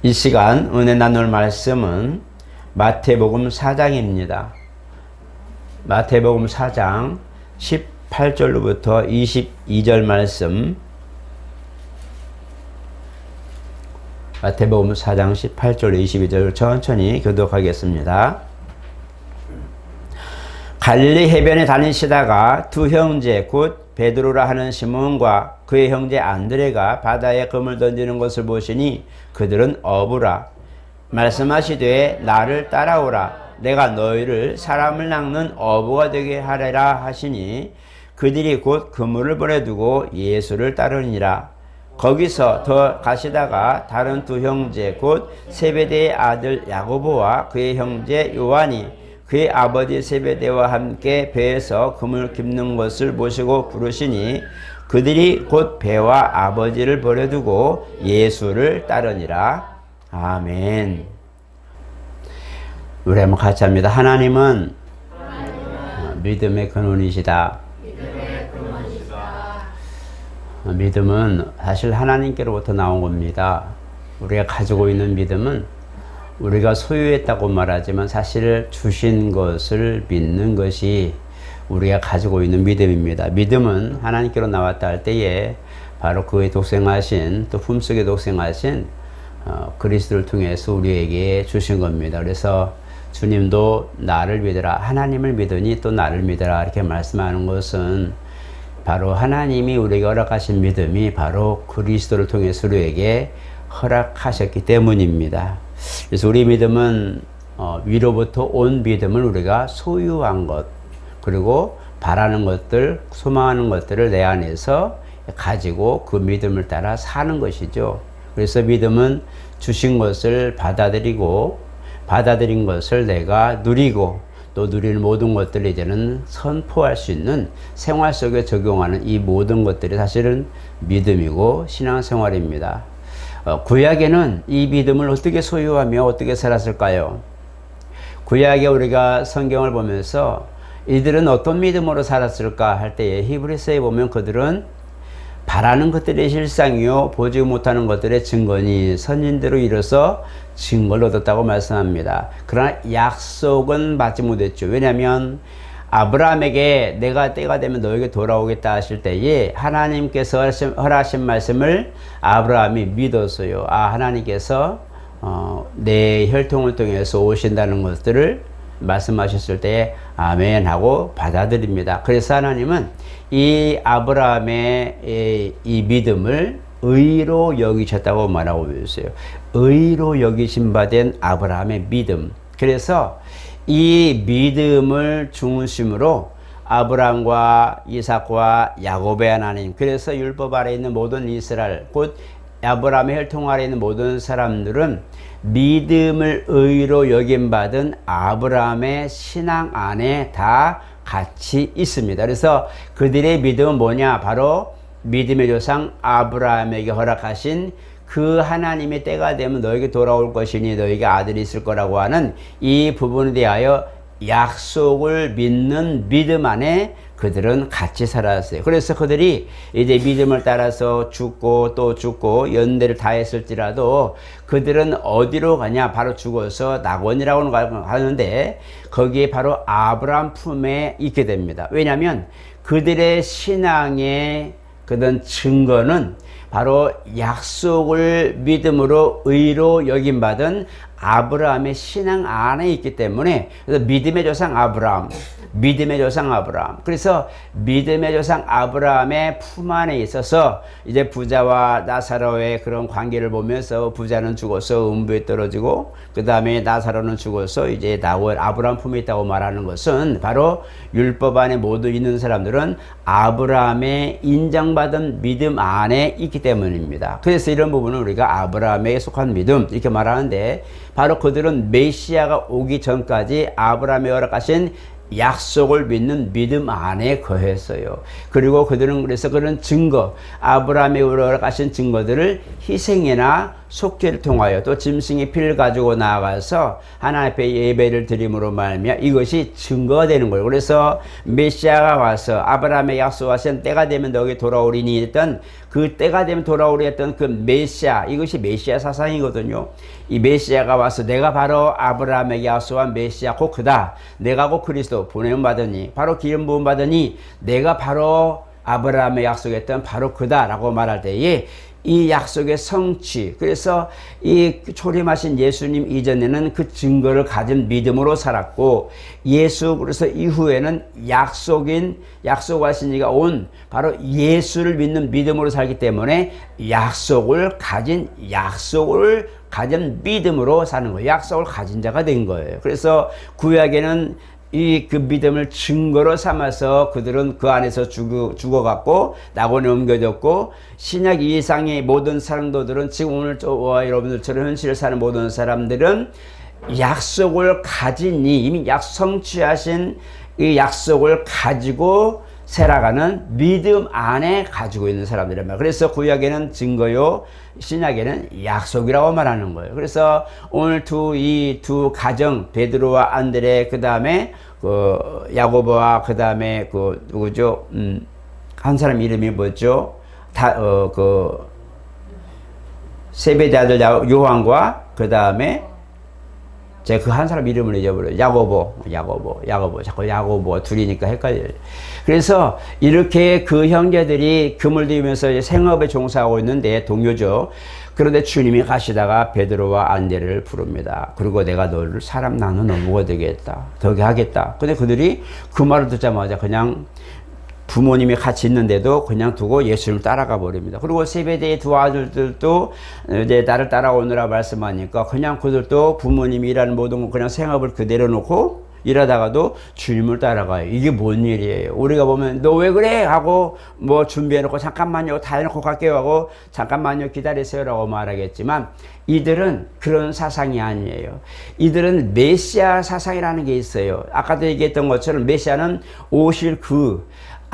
이 시간 은혜 나눌 말씀은 마태복음 4장입니다. 마태복음 4장 18절로부터 22절 말씀. 마태복음 4장 18절로 22절 천천히 교독하겠습니다. 갈릴리 해변에 다니시다가 두 형제 곧 베드로라 하는 시몬과 그의 형제 안드레가 바다에 그물 던지는 것을 보시니 그들은 어부라. 말씀하시되 나를 따라오라. 내가 너희를 사람을 낚는 어부가 되게 하리라 하시니 그들이 곧 그물을 버려두고 예수를 따르니라. 거기서 더 가시다가 다른 두 형제 곧 세베대의 아들 야고보와 그의 형제 요한이 그의 아버지 세베대와 함께 배에서 그물 깁는 것을 보시고 부르시니 그들이 곧 배와 아버지를 버려두고 예수를 따르니라. 아멘. 우리 한번 같이 합니다. 하나님은 믿음의 근원이시다. 믿음은 사실 하나님께로부터 나온 겁니다. 우리가 가지고 있는 믿음은 우리가 소유했다고 말하지만 사실 주신 것을 믿는 것이 우리가 가지고 있는 믿음입니다. 믿음은 하나님께로 나왔다 할 때에 바로 그의 독생하신 또 품속에 독생하신 그리스도를 통해서 우리에게 주신 겁니다. 그래서 주님도 나를 믿으라, 하나님을 믿으니 또 나를 믿으라 이렇게 말씀하는 것은 바로 하나님이 우리에게 허락하신 믿음이 바로 그리스도를 통해서 우리에게 허락하셨기 때문입니다. 그래서 우리 믿음은 위로부터 온 믿음을 우리가 소유한 것, 그리고 바라는 것들, 소망하는 것들을 내 안에서 가지고 그 믿음을 따라 사는 것이죠. 그래서 믿음은 주신 것을 받아들이고 받아들인 것을 내가 누리고 또 누리는 모든 것들을 이제는 선포할 수 있는 생활 속에 적용하는 이 모든 것들이 사실은 믿음이고 신앙생활입니다. 구약에는 이 믿음을 어떻게 소유하며 어떻게 살았을까요? 구약에 우리가 성경을 보면서 이들은 어떤 믿음으로 살았을까 할 때에 히브리서에 보면 그들은 바라는 것들의 실상이요 보지 못하는 것들의 증거니 선진대로 이뤄서 증거를 얻었다고 말씀합니다. 그러나 약속은 받지 못했죠. 왜냐하면 아브라함에게 내가 때가 되면 너에게 돌아오겠다 하실 때에 하나님께서 허락하신 말씀을 아브라함이 믿었어요. 하나님께서 내 혈통을 통해서 오신다는 것들을 말씀하셨을 때에 아멘 하고 받아들입니다. 그래서 하나님은 이 아브라함의 이 믿음을 의로 여기셨다고 말하고 있어요. 의로 여기신 바 된 아브라함의 믿음. 그래서 이 믿음을 중심으로 아브라함과 이삭과 야곱의 하나님, 그래서 율법 아래 있는 모든 이스라엘, 곧 아브라함의 혈통 아래 있는 모든 사람들은 믿음을 의로 여김받은 아브라함의 신앙 안에 다 같이 있습니다. 그래서 그들의 믿음은 뭐냐? 바로 믿음의 조상 아브라함에게 허락하신 그 하나님의 때가 되면 너에게 돌아올 것이니 너에게 아들이 있을 거라고 하는 이 부분에 대하여 약속을 믿는 믿음 안에 그들은 같이 살았어요. 그래서 그들이 이제 믿음을 따라서 죽고 또 죽고 연대를 다했을지라도 그들은 어디로 가냐? 바로 죽어서 낙원이라고 하는데 거기에 바로 아브라함 품에 있게 됩니다. 왜냐하면 그들의 신앙의 그런 증거는 바로 약속을 믿음으로 의로 여김받은 아브라함의 신앙 안에 있기 때문에, 그래서 믿음의 조상 아브라함, 믿음의 조상 아브라함. 그래서 믿음의 조상 아브라함의 품 안에 있어서 이제 부자와 나사로의 그런 관계를 보면서 부자는 죽어서 음부에 떨어지고 그 다음에 나사로는 죽어서 이제 나올 아브라함 품에 있다고 말하는 것은 바로 율법 안에 모두 있는 사람들은 아브라함의 인정받은 믿음 안에 있기 때문입니다. 그래서 이런 부분은 우리가 아브라함에 속한 믿음 이렇게 말하는데, 바로 그들은 메시아가 오기 전까지 아브라함이 허락하신 약속을 믿는 믿음 안에 거했어요. 그리고 그들은 그래서 그런 증거, 아브라함이 허락하신 증거들을 희생이나 속죄를 통하여 또 짐승의 피를 가지고 나아가서 하나님 앞에 예배를 드림으로 말미암아 이것이 증거가 되는 거예요. 그래서 메시아가 와서 아브라함의 약속하신 때가 되면 너에게 돌아오리니 했던 그 때가 되면 돌아오리 했던 그 메시아, 이것이 메시아 사상이거든요. 이 메시아가 와서 내가 바로 아브라함에게 약속한 메시아 곧 그다. 내가 곧 그리스도 보냄 받으니 바로 기름 부음 받으니 내가 바로 아브라함의 약속했던 바로 그다라고 말할 때에 이 약속의 성취, 그래서 이 초림하신 예수님 이전에는 그 증거를 가진 믿음으로 살았고 예수 그래서 이후에는 약속하신 이가 온 바로 예수를 믿는 믿음으로 살기 때문에 약속을 가진 믿음으로 사는 거예요. 약속을 가진 자가 된 거예요. 그래서 구약에는 그 믿음을 증거로 삼아서 그들은 그 안에서 죽어갔고 낙원에 옮겨졌고 신약 이상의 모든 사랑도들은 지금 오늘 저와 여러분들처럼 현실을 사는 모든 사람들은 약속을 가지니 이미 성취하신 이 약속을 가지고 살아가는 믿음 안에 가지고 있는 사람들이란 말이에요. 그래서 구약에는 증거요, 신약에는 약속이라고 말하는 거예요. 그래서 오늘 이 두 가정, 베드로와 안드레, 그 다음에 야고보와 그 다음에 누구죠? 한 사람 이름이 뭐죠? 세베대 아들 요한과 그 다음에 제가 그 한 사람 이름을 잊어버려요. 야고보. 자꾸 야고보가 둘이니까 헷갈려요. 그래서 이렇게 그 형제들이 금을 들이면서 생업에 종사하고 있는데 동료죠. 그런데 주님이 가시다가 베드로와 안드레를 부릅니다. 그리고 내가 너를 사람 나누는 어부가 되겠다. 되게 하겠다. 근데 그들이 그 말을 듣자마자 그냥 부모님이 같이 있는데도 그냥 두고 예수님을 따라가 버립니다. 그리고 세베대의 두 아들들도 이제 나를 따라오느라 말씀하니까 그냥 그들도 부모님이 일하는 모든 거 그냥 생업을 그대로 놓고 일하다가도 주님을 따라가요. 이게 뭔 일이에요? 우리가 보면 너 왜 그래? 하고 뭐 준비해놓고 잠깐만요 다 해놓고 갈게요 하고 잠깐만요 기다리세요 라고 말하겠지만 이들은 그런 사상이 아니에요. 이들은 메시아 사상이라는 게 있어요. 아까도 얘기했던 것처럼 메시아는 오실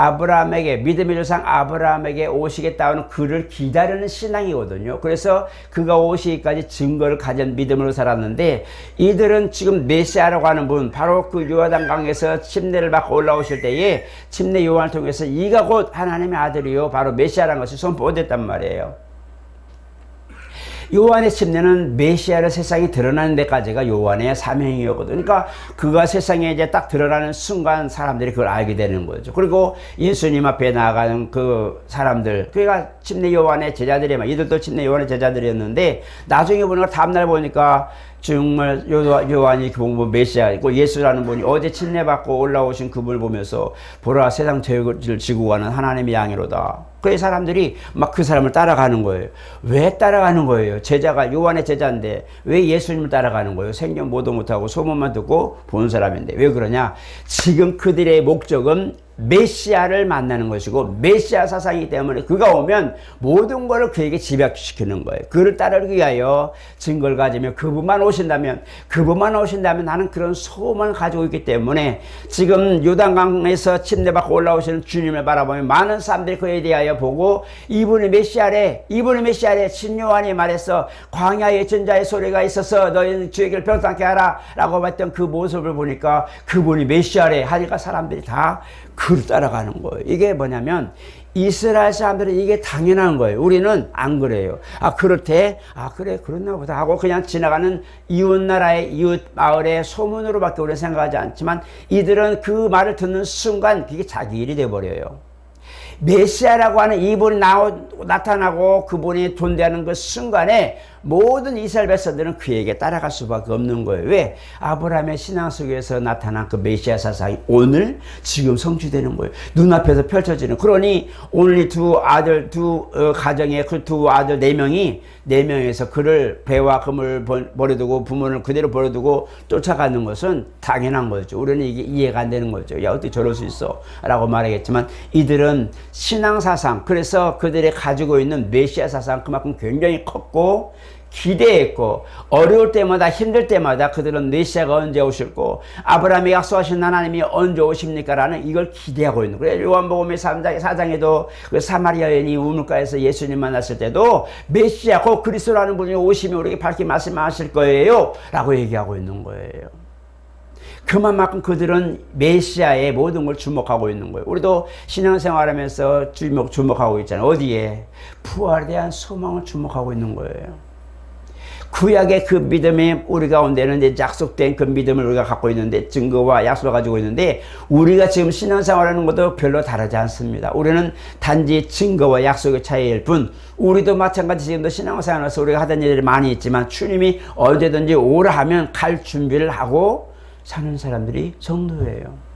아브라함에게 믿음의 조상 아브라함에게 오시겠다는 그를 기다리는 신앙이거든요. 그래서 그가 오시기까지 증거를 가진 믿음으로 살았는데 이들은 지금 메시아라고 하는 분 바로 그 요단강에서 침례를 받고 올라오실 때에 침례 요한을 통해서 이가 곧 하나님의 아들이요 바로 메시아라는 것이 선포됐단 말이에요. 요한의 침례는 메시아를 세상에 드러나는 데까지가 요한의 사명이었거든요. 그러니까 그가 세상에 이제 딱 드러나는 순간 사람들이 그걸 알게 되는 거죠. 그리고 예수님 앞에 나아가는 그 사람들, 그가 침례 요한의 제자들이면 이들도 침례 요한의 제자들이었는데 나중에 보니까 다음날 보니까 정말 요한이 메시아이고 예수라는 분이 어제 침례받고 올라오신 그분을 보면서 보라 세상 죄를 지고 가는 하나님의 양이로다. 그 사람들이 막 그 사람을 따라가는 거예요. 왜 따라가는 거예요? 제자가 요한의 제자인데 왜 예수님을 따라가는 거예요? 생전 모도 못하고 소문만 듣고 본 사람인데 왜 그러냐? 지금 그들의 목적은 메시아를 만나는 것이고 메시아 사상이기 때문에 그가 오면 모든 것을 그에게 집약시키는 거예요. 그를 따르기 위하여 증거를 가지며 그분만 오신다면 나는 그런 소원을 가지고 있기 때문에 지금 요단강에서 침례받고 올라오시는 주님을 바라보면 많은 사람들이 그에 대하여 보고 이분이 메시아래 신요한이 말했어. 광야에 전자의 소리가 있어서 너희는 주의 길을 평탄케 하라 라고 했던 그 모습을 보니까 그분이 메시아래 하니까 사람들이 다 그를 따라가는 거예요. 이게 뭐냐면 이스라엘 사람들은 이게 당연한 거예요. 우리는 안 그래요. 그렇대? 그래 그렇나 보다 하고 그냥 지나가는 이웃 나라의 이웃 마을의 소문으로밖에 우리는 생각하지 않지만 이들은 그 말을 듣는 순간 그게 자기 일이 돼버려요. 메시아라고 하는 이분이 나타나고 그분이 존재하는 그 순간에 모든 이스라엘 백성들은 그에게 따라갈 수밖에 없는 거예요. 왜? 아브라함의 신앙 속에서 나타난 그 메시아 사상이 오늘 지금 성취되는 거예요. 눈앞에서 펼쳐지는. 그러니 오늘 이 두 가정의 그 두 아들 네 명에서 그를 배와 금을 버려두고 부모를 그대로 버려두고 쫓아가는 것은 당연한 거죠. 우리는 이게 이해가 안 되는 거죠. 야 어떻게 저럴 수 있어? 라고 말하겠지만 이들은 신앙 사상, 그래서 그들이 가지고 있는 메시아 사상 그만큼 굉장히 컸고 기대했고 어려울 때마다 힘들 때마다 그들은 메시아가 언제 오실고 아브라함이 약속하신 하나님이 언제 오십니까? 라는 이걸 기대하고 있는 거예요. 요한복음 4장에도 그 사마리아 여인이 우물가에서 예수님 만났을 때도 메시아 곧 그리스도라는 분이 오시면 우리에게 밝게 말씀하실 거예요 라고 얘기하고 있는 거예요. 그만큼 그들은 메시아의 모든 걸 주목하고 있는 거예요. 우리도 신앙생활하면서 주목하고 있잖아요. 어디에? 부활에 대한 소망을 주목하고 있는 거예요. 구약의 그 믿음이 우리 가운데는 이제 약속된 그 믿음을 우리가 갖고 있는데, 증거와 약속을 가지고 있는데, 우리가 지금 신앙생활하는 것도 별로 다르지 않습니다. 우리는 단지 증거와 약속의 차이일 뿐, 우리도 마찬가지 지금도 신앙생활에서 우리가 하던 일이 많이 있지만 주님이 언제든지 오라 하면 갈 준비를 하고 사는 사람들이 성도예요.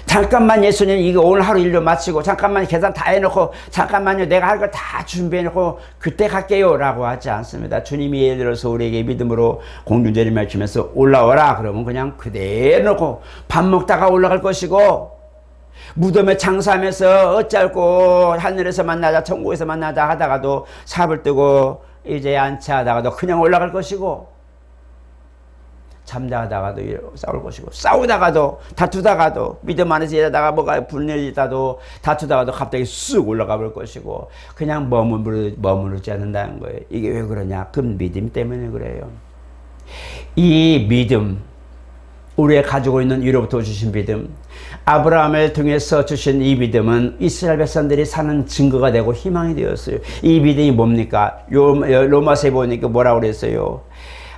잠깐만 예수님 이거 오늘 하루 일도 마치고 잠깐만 계산 다 해놓고 잠깐만요 내가 할 걸 다 준비해놓고 그때 갈게요 라고 하지 않습니다. 주님이 예를 들어서 우리에게 믿음으로 공중제를 주면서 올라와라 그러면 그냥 그대로 놓고 밥 먹다가 올라갈 것이고, 무덤에 장사하면서 어쩔고 하늘에서 만나자 천국에서 만나자 하다가도 삽을 뜨고 이제 안치하다가도 그냥 올라갈 것이고, 잠자다가도 싸울 것이고, 싸우다가도 다투다가도 믿음 안에서 일하다가 뭐가 분열이다도 다투다가도 갑자기 쑥 올라가 볼 것이고, 그냥 머무르지 않는다는 거예요. 이게 왜 그러냐? 그 믿음 때문에 그래요. 이 믿음, 우리가 가지고 있는 위로부터 주신 믿음, 아브라함을 통해서 주신 이 믿음은 이스라엘 백성들이 사는 증거가 되고 희망이 되었어요. 이 믿음이 뭡니까? 로마서에 보니까 뭐라고 그랬어요?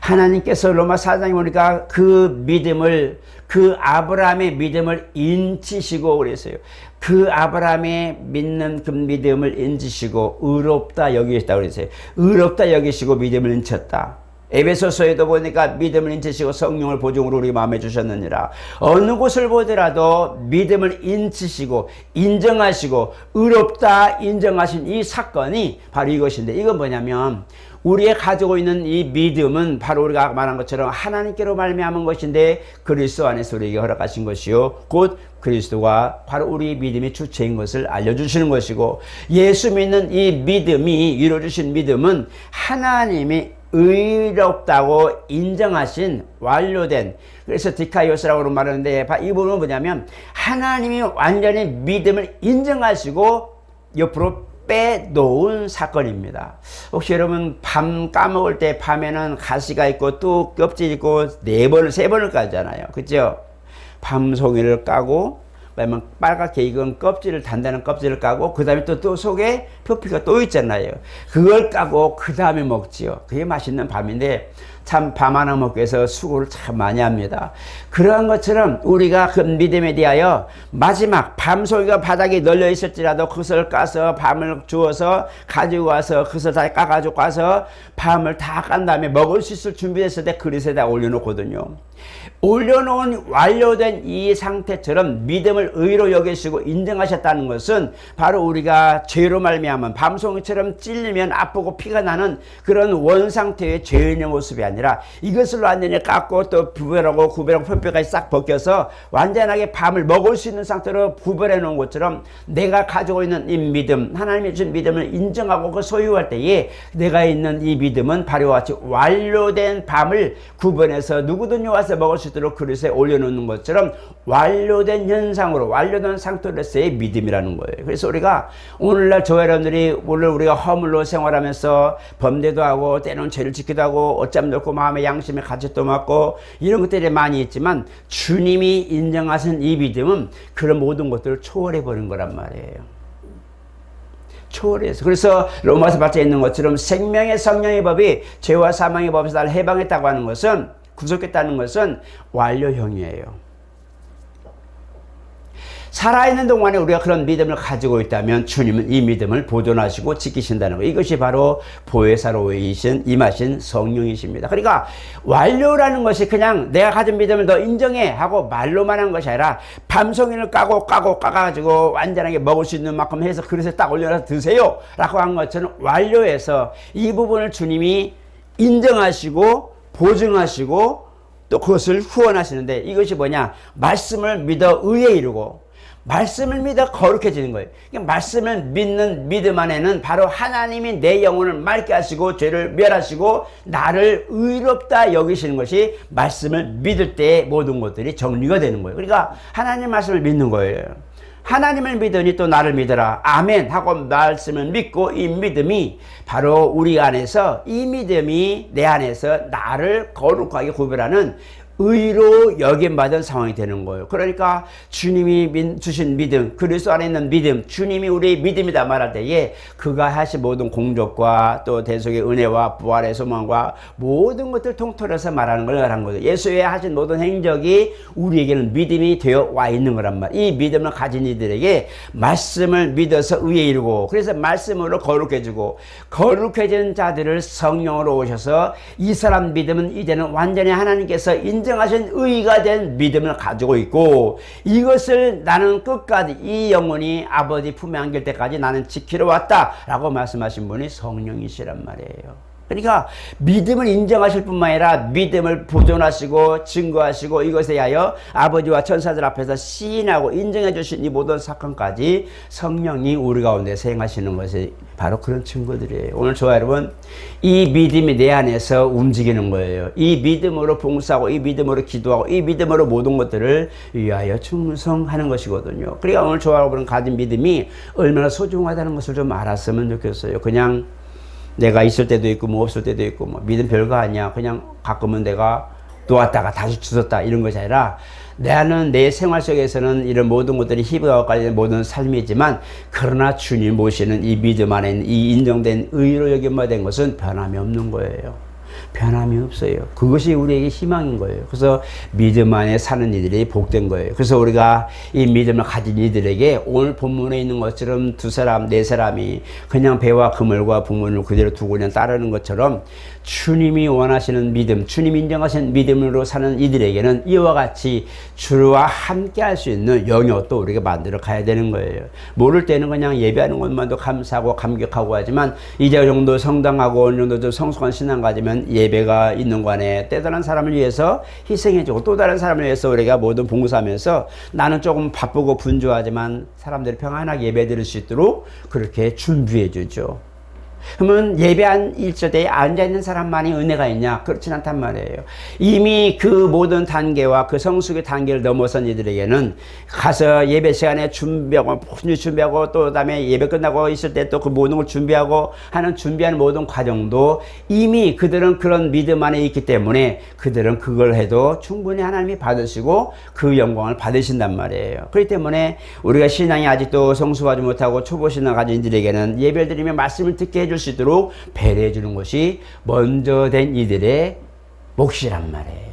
하나님께서 로마 4장에 보니까 그 믿음을, 그 아브라함의 믿음을 인치시고 그랬어요. 그 아브라함의 믿는 그 믿음을 인치시고 의롭다 여기셨다 그랬어요. 의롭다 여기시고 믿음을 인쳤다. 에베소서에도 보니까 믿음을 인치시고 성령을 보증으로 우리 마음에 주셨느니라. 어느 곳을 보더라도 믿음을 인치시고 인정하시고 의롭다 인정하신 이 사건이 바로 이것인데, 이건 뭐냐면 우리의 가지고 있는 이 믿음은 바로 우리가 말한 것처럼 하나님께로 말미암은 것인데 그리스도 안에서 우리에게 허락하신 것이요 곧 그리스도가 바로 우리 믿음의 주체인 것을 알려주시는 것이고, 예수 믿는 이 믿음이 이루어주신 믿음은 하나님이 의롭다고 인정하신 완료된, 그래서 디카이오스라고 말하는데 이 부분은 뭐냐면 하나님이 완전히 믿음을 인정하시고 옆으로 빼놓은 사건입니다. 혹시 여러분 밤 까먹을 때 밤에는 가시가 있고 또 껍질 있고 세 번을 까잖아요. 그죠? 밤송이를 까고 그다음에 빨갛게 익은 껍질을, 단단한 껍질을 까고 그 다음에 또 속에 표피가 또 있잖아요. 그걸 까고 그 다음에 먹지요. 그게 맛있는 밤인데 참 밤 하나 먹기 위해서 수고를 참 많이 합니다. 그러한 것처럼 우리가 그 믿음에 대하여 마지막 밤송이가 바닥에 널려 있을지라도 그것을 까서 밤을 주어서 가지고 와서 그것을 다 까가지고 가서 밤을 다 깐 다음에 먹을 수 있을 준비됐을 때 그릇에다 올려놓거든요. 올려놓은 완료된 이 상태처럼 믿음을 의로 여기시고 인정하셨다는 것은 바로 우리가 죄로 말미암은 밤송이처럼 찔리면 아프고 피가 나는 그런 원상태의 죄인의 모습이 아니라 이것을 완전히 깎고 또 구별하고 표피까지 싹 벗겨서 완전하게 밤을 먹을 수 있는 상태로 구별해 놓은 것처럼 내가 가지고 있는 이 믿음, 하나님이 주신 믿음을 인정하고 그 소유할 때에 내가 있는 이 믿음은 바로 같이 완료된 밤을 구분해서 누구든지 와서 먹을 수 있도록 그릇에 올려놓는 것처럼 완료된 현상으로 완료된 상태로서의 믿음이라는 거예요. 그래서 우리가 오늘날 저와 여러분들이 오늘 우리가 허물로 생활하면서 범죄도 하고 때로는 죄를 짓기도 하고 어쩜 좋고 마음의 양심에 가책도 맞고 이런 것들이 많이 있지만 주님이 인정하신 이 믿음은 그런 모든 것들을 초월해 버린 거란 말이에요. 초월해서. 그래서 로마서 8장에 있는 것처럼 생명의 성령의 법이 죄와 사망의 법에서 나를 해방했다고 하는 것은, 구속했다는 것은 완료형이에요. 살아있는 동안에 우리가 그런 믿음을 가지고 있다면 주님은 이 믿음을 보존하시고 지키신다는 거. 이것이 바로 보혜사로 임하신 성령이십니다. 그러니까 완료라는 것이 그냥 내가 가진 믿음을 너 인정해 하고 말로만 한 것이 아니라 밤송이를 까가지고 완전하게 먹을 수 있는 만큼 해서 그릇에 딱 올려서 드세요 라고 한 것처럼 완료해서 이 부분을 주님이 인정하시고 보증하시고 또 그것을 후원하시는데, 이것이 뭐냐? 말씀을 믿어 의에 이르고 말씀을 믿어 거룩해지는 거예요. 그러니까 말씀을 믿는 믿음 안에는 바로 하나님이 내 영혼을 맑게 하시고 죄를 멸하시고 나를 의롭다 여기시는 것이 말씀을 믿을 때 모든 것들이 정리가 되는 거예요. 그러니까 하나님 말씀을 믿는 거예요. 하나님을 믿으니 또 나를 믿어라. 아멘 하고 말씀을 믿고 이 믿음이 바로 우리 안에서 이 믿음이 내 안에서 나를 거룩하게 구별하는 의로 여김받은 상황이 되는 거예요. 그러니까 주님이 주신 믿음, 그리스도 안에 있는 믿음, 주님이 우리의 믿음이다 말할 때에 그가 하신 모든 공적과 또 대속의 은혜와 부활의 소망과 모든 것들 통틀어서 말하는 걸 말하는 거죠. 예수의 하신 모든 행적이 우리에게는 믿음이 되어 와 있는 거란 말이에요. 이 믿음을 가진 이들에게 말씀을 믿어서 의에 이르고 그래서 말씀으로 거룩해지고 거룩해진 자들을 성령으로 오셔서 이 사람 믿음은 이제는 완전히 하나님께서 인정하신 의가 된 믿음을 가지고 있고 이것을 나는 끝까지 이 영혼이 아버지 품에 안길 때까지 나는 지키러 왔다 라고 말씀하신 분이 성령이시란 말이에요. 그러니까 믿음을 인정하실 뿐만 아니라 믿음을 보존하시고 증거하시고 이것에 하여 아버지와 천사들 앞에서 시인하고 인정해 주신 이 모든 사건까지 성령이 우리 가운데 행하시는 것이 바로 그런 증거들이에요. 오늘 저와 여러분 이 믿음이 내 안에서 움직이는 거예요. 이 믿음으로 봉사하고 이 믿음으로 기도하고 이 믿음으로 모든 것들을 위하여 충성하는 것이거든요. 그러니까 오늘 저와 여러분 가진 믿음이 얼마나 소중하다는 것을 좀 알았으면 좋겠어요. 그냥 내가 있을 때도 있고 뭐 없을 때도 있고 뭐 믿음 별거 아니야. 그냥 가끔은 내가 놓았다가 다시 주웠다 이런 것이 아니라 나는 내 생활 속에서는 이런 모든 것들이 희비와 관련된 모든 삶이지만 그러나 주님 모시는 이 믿음 안에 있는 이 인정된 의로 여김받은 것은 변함이 없는 거예요. 변함이 없어요. 그것이 우리에게 희망인 거예요. 그래서 믿음 안에 사는 이들이 복된 거예요. 그래서 우리가 이 믿음을 가진 이들에게 오늘 본문에 있는 것처럼 두 사람, 네 사람이 그냥 배와 그물과 부문을 그대로 두고 그냥 따르는 것처럼 주님이 원하시는 믿음, 주님 인정하신 믿음으로 사는 이들에게는 이와 같이 주와 함께 할 수 있는 영역도 우리가 만들어 가야 되는 거예요. 모를 때는 그냥 예배하는 것만도 감사하고 감격하고 하지만 이제 정도 성당하고 어느 정도 좀 성숙한 신앙 가지면 예배가 있는 관에 때 다른 사람을 위해서 희생해주고 또 다른 사람을 위해서 우리가 모든 봉사하면서 나는 조금 바쁘고 분주하지만 사람들이 평안하게 예배 드릴 수 있도록 그렇게 준비해 주죠. 그러면 예배한 일조대에 앉아있는 사람만이 은혜가 있냐? 그렇진 않단 말이에요. 이미 그 모든 단계와 그 성숙의 단계를 넘어선 이들에게는 가서 예배 시간에 준비하고 또 다음에 예배 끝나고 있을 때 또 그 모든 걸 준비하고 준비하는 모든 과정도 이미 그들은 그런 믿음 안에 있기 때문에 그들은 그걸 해도 충분히 하나님이 받으시고 그 영광을 받으신단 말이에요. 그렇기 때문에 우리가 신앙이 아직도 성숙하지 못하고 초보 신앙 가진 이들에게는 예배를 드리며 말씀을 듣게 해줄 수 있도록 배려해 주는 것이 먼저 된 이들의 몫이란 말이에요.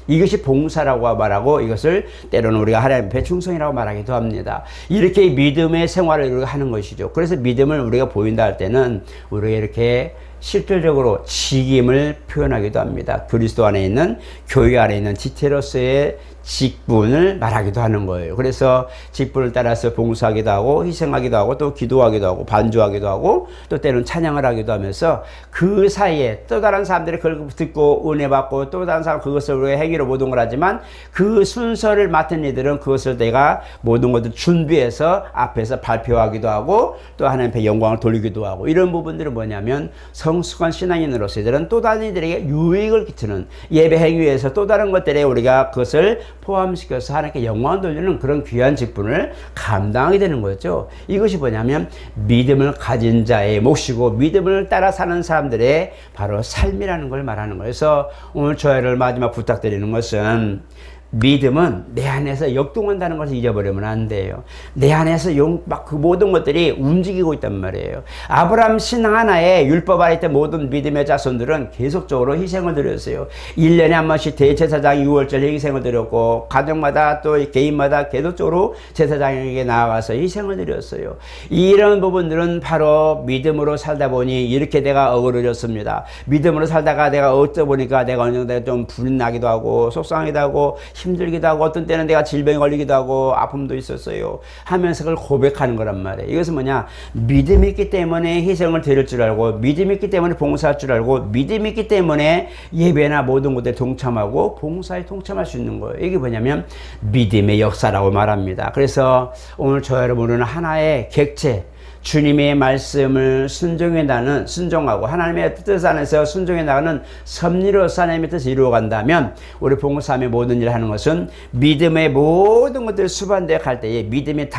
이것이 봉사라고 말하고 이것을 때로는 우리가 하나님 앞에 충성이라고 말하기도 합니다. 이렇게 믿음의 생활을 우리가 하는 것이죠. 그래서 믿음을 우리가 보인다 할 때는 우리가 이렇게 실질적으로 직임을 표현하기도 합니다. 그리스도 안에 있는 교회 안에 있는 지체로서의 직분을 말하기도 하는 거예요. 그래서 직분을 따라서 봉사하기도 하고 희생하기도 하고 또 기도하기도 하고 반주하기도 하고 또 때로는 찬양을 하기도 하면서 그 사이에 또 다른 사람들이 그걸 듣고 은혜 받고 또 다른 사람 그것을 우리가 행위로 모든 걸 하지만 그 순서를 맡은 이들은 그것을 내가 모든 것을 준비해서 앞에서 발표하기도 하고 또 하나님 앞에 영광을 돌리기도 하고 이런 부분들은 뭐냐면 성숙한 신앙인으로서 이들은 또 다른 이들에게 유익을 끼치는 예배 행위에서 또 다른 것들에 우리가 그것을 포함시켜서 하나님께 영광을 돌리는 그런 귀한 직분을 감당하게 되는 거죠. 이것이 뭐냐면 믿음을 가진 자의 몫이고 믿음을 따라 사는 사람들의 바로 삶이라는 걸 말하는 거예요. 그래서 오늘 저희를 마지막 부탁드리는 것은 믿음은 내 안에서 역동한다는 것을 잊어버리면 안 돼요. 내 안에서 막 그 모든 것들이 움직이고 있단 말이에요. 아브라함 신앙 하나에 율법 아래 있던 모든 믿음의 자손들은 계속적으로 희생을 드렸어요. 1년에 한 번씩 대제사장 6월절 희생을 드렸고 가정마다 또 개인마다 계속적으로 제사장에게 나아가서 희생을 드렸어요. 이런 부분들은 바로 믿음으로 살다 보니 이렇게 내가 어그러졌습니다. 믿음으로 살다가 내가 어쩌 보니까 내가 어느 정도 좀 불이 나기도 하고 속상하기도 하고 힘들기도 하고 어떤 때는 내가 질병에 걸리기도 하고 아픔도 있었어요 하면서 그걸 고백하는 거란 말이에요. 이것은 뭐냐? 믿음이 있기 때문에 희생을 드릴 줄 알고, 믿음이 있기 때문에 봉사할 줄 알고, 믿음이 있기 때문에 예배나 모든 것에 동참하고 봉사에 동참할 수 있는 거예요. 이게 뭐냐면 믿음의 역사라고 말합니다. 그래서 오늘 저 여러분은 하나의 객체, 주님의 말씀을 순종하고 하나님의 뜻 안에서 순종해 나가는 섭리로서 하나님의 뜻을 이루어간다면, 우리 봉사함의 모든 일을 하는 것은 믿음의 모든 것들을 수반되어 갈 때에, 믿음의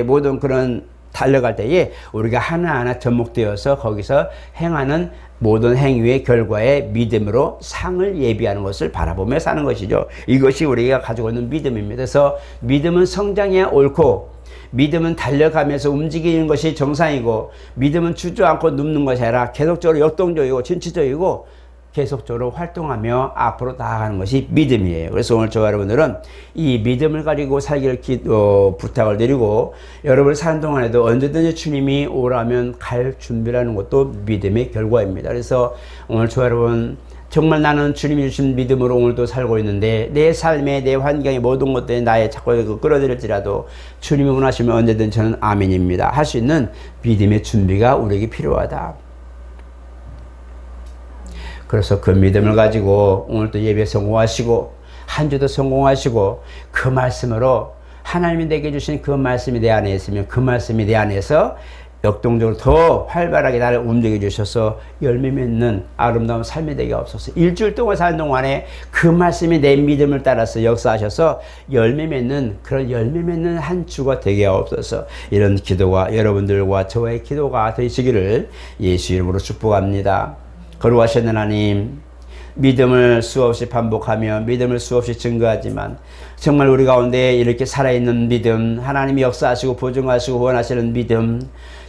모든 그런 달려갈 때에 우리가 하나하나 접목되어서 거기서 행하는 모든 행위의 결과에 믿음으로 상을 예비하는 것을 바라보며 사는 것이죠. 이것이 우리가 가지고 있는 믿음입니다. 그래서 믿음은 성장해야 옳고, 믿음은 달려가면서 움직이는 것이 정상이고, 믿음은 주저앉고 눕는 것이 아니라 계속적으로 역동적이고 진취적이고 계속적으로 활동하며 앞으로 나아가는 것이 믿음이에요. 그래서 오늘 저와 여러분들은 이 믿음을 가지고 살기를 부탁을 드리고, 여러분을 사는 동안에도 언제든지 주님이 오라면 갈 준비라는 것도 믿음의 결과입니다. 그래서 오늘 저와 여러분, 정말 나는 주님이 주신 믿음으로 오늘도 살고 있는데 내 삶에, 내 환경에 모든 것들이 나의 자꾸 끌어들일지라도 주님이 원하시면 언제든 저는 아멘입니다 할 수 있는 믿음의 준비가 우리에게 필요하다. 그래서 그 믿음을 가지고 오늘도 예배 성공하시고 한 주도 성공하시고, 그 말씀으로 하나님이 내게 주신 그 말씀이 내 안에 있으면 그 말씀이 내 안에서 역동적으로 더 활발하게 나를 움직여 주셔서 열매 맺는 아름다운 삶이 되게 없어서, 일주일 동안 사는 동안에 그 말씀이 내 믿음을 따라서 역사하셔서 열매 맺는, 그런 열매 맺는 한 주가 되게 없어서, 이런 기도가 여러분들과 저의 기도가 되시기를 예수 이름으로 축복합니다. 거룩하신 하나님, 믿음을 수없이 반복하며 믿음을 수없이 증거하지만 정말 우리 가운데 이렇게 살아있는 믿음, 하나님이 역사하시고 보증하시고 원하시는 믿음,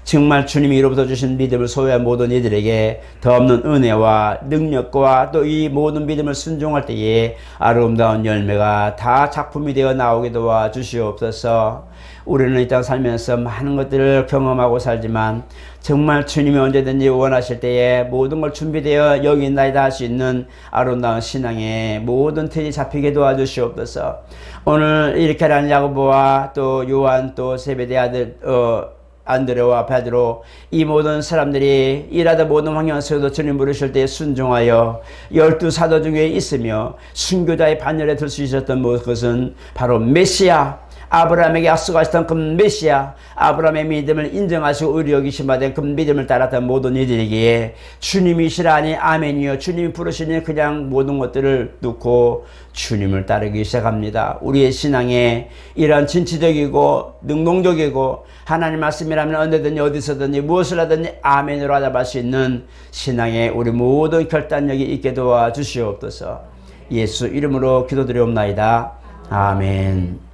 정말 주님이 이로부터 주신 믿음을 소유한 모든 이들에게 더 없는 은혜와 능력과 또 이 모든 믿음을 순종할 때에 아름다운 열매가 다 작품이 되어 나오게 도와 주시옵소서. 우리는 이 땅 살면서 많은 것들을 경험하고 살지만 정말 주님이 언제든지 원하실 때에 모든 걸 준비되어 여기 있나이다 할 수 있는 아름다운 신앙의 모든 틀이 잡히게 도와주시옵소서. 오늘 이렇게 하는 야고보와 또 요한 또 세베대 아들 안드레와 베드로, 이 모든 사람들이 일하다 모든 환경 속에도 주님 부르실 때 순종하여 12사도 중에 있으며 순교자의 반열에 들 수 있었던 것은 바로 메시아, 아브라함에게 약속하셨던 그 메시아, 아브라함의 믿음을 인정하시고 의리 여기심 받은 그 믿음을 따랐던 모든 이들에게 주님이시라니 아멘이요, 주님이 부르시니 그냥 모든 것들을 놓고 주님을 따르기 시작합니다. 우리의 신앙에 이러한 진취적이고 능동적이고 하나님 말씀이라면 언제든지 어디서든지 무엇을 하든지 아멘으로 하답할 수 있는 신앙에 우리 모든 결단력이 있게 도와주시옵소서. 예수 이름으로 기도드리옵나이다. 아멘.